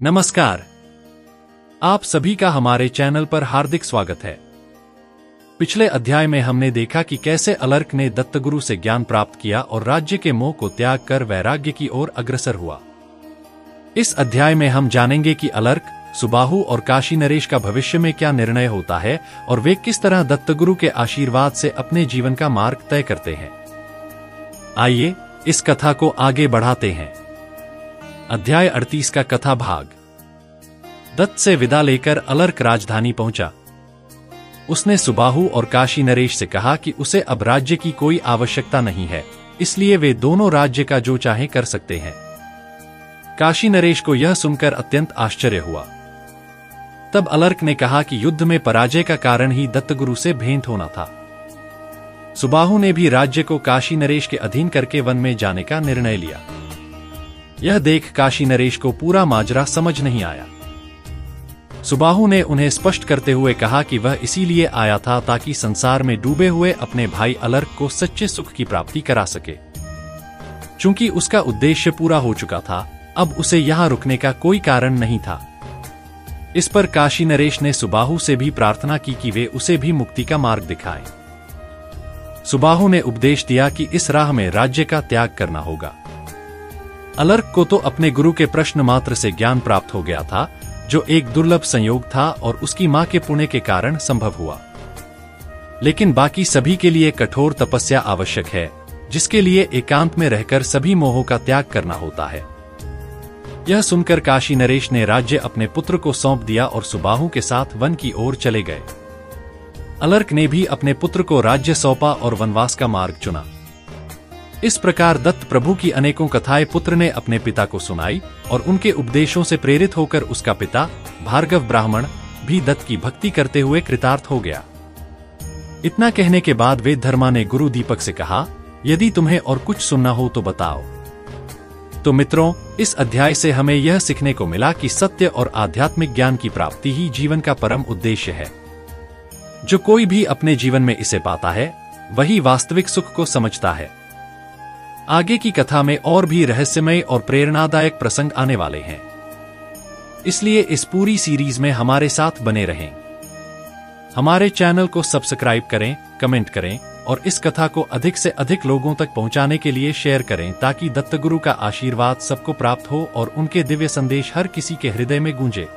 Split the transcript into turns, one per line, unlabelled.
नमस्कार। आप सभी का हमारे चैनल पर हार्दिक स्वागत है। पिछले अध्याय में हमने देखा कि कैसे अलर्क ने दत्तगुरु से ज्ञान प्राप्त किया और राज्य के मोह को त्याग कर वैराग्य की ओर अग्रसर हुआ। इस अध्याय में हम जानेंगे कि अलर्क, सुबाहु और काशी नरेश का भविष्य में क्या निर्णय होता है और वे किस तरह दत्तगुरु के आशीर्वाद से अपने जीवन का मार्ग तय करते हैं। आइए इस कथा को आगे बढ़ाते हैं। अध्याय 38 का कथा भाग। दत्त से विदा लेकर अलर्क राजधानी पहुंचा। उसने सुबाहु और काशी नरेश से कहा कि उसे अब राज्य की कोई आवश्यकता नहीं है, इसलिए वे दोनों राज्य का जो चाहे कर सकते हैं। काशी नरेश को यह सुनकर अत्यंत आश्चर्य हुआ। तब अलर्क ने कहा कि युद्ध में पराजय का कारण ही दत्तगुरु से भेंट होना था। सुबाहु ने भी राज्य को काशी नरेश के अधीन करके वन में जाने का निर्णय लिया। यह देख काशी नरेश को पूरा माजरा समझ नहीं आया। सुबाहु ने उन्हें स्पष्ट करते हुए कहा कि वह इसीलिए आया था ताकि संसार में डूबे हुए अपने भाई अलर्क को सच्चे सुख की प्राप्ति करा सके। चूंकि उसका उद्देश्य पूरा हो चुका था, अब उसे यहां रुकने का कोई कारण नहीं था। इस पर काशी नरेश ने सुबाहु से भी प्रार्थना की कि वे उसे भी मुक्ति का मार्ग दिखाएं। सुबाहु ने उपदेश दिया कि इस राह में राज्य का त्याग करना होगा। अलर्क को तो अपने गुरु के प्रश्न मात्र से ज्ञान प्राप्त हो गया था, जो एक दुर्लभ संयोग था और उसकी मां के पुण्य के कारण संभव हुआ। लेकिन बाकी सभी के लिए कठोर तपस्या आवश्यक है, जिसके लिए एकांत में रहकर सभी मोहों का त्याग करना होता है। यह सुनकर काशी नरेश ने राज्य अपने पुत्र को सौंप दिया और सुबाहु के साथ वन की ओर चले गए। अलर्क ने भी अपने पुत्र को राज्य सौंपा और वनवास का मार्ग चुना। इस प्रकार दत्त प्रभु की अनेकों कथाएं पुत्र ने अपने पिता को सुनाई और उनके उपदेशों से प्रेरित होकर उसका पिता भार्गव ब्राह्मण भी दत्त की भक्ति करते हुए कृतार्थ हो गया। इतना कहने के बाद वेदधर्मा ने गुरु दीपक से कहा, यदि तुम्हें और कुछ सुनना हो तो बताओ। तो मित्रों, इस अध्याय से हमें यह सीखने को मिला कि सत्य और आध्यात्मिक ज्ञान की प्राप्ति ही जीवन का परम उद्देश्य है। जो कोई भी अपने जीवन में इसे पाता है, वही वास्तविक सुख को समझता है। आगे की कथा में और भी रहस्यमय और प्रेरणादायक प्रसंग आने वाले हैं, इसलिए इस पूरी सीरीज में हमारे साथ बने रहें। हमारे चैनल को सब्सक्राइब करें, कमेंट करें और इस कथा को अधिक से अधिक लोगों तक पहुंचाने के लिए शेयर करें, ताकि दत्तगुरु का आशीर्वाद सबको प्राप्त हो और उनके दिव्य संदेश हर किसी के हृदय में गूंजे।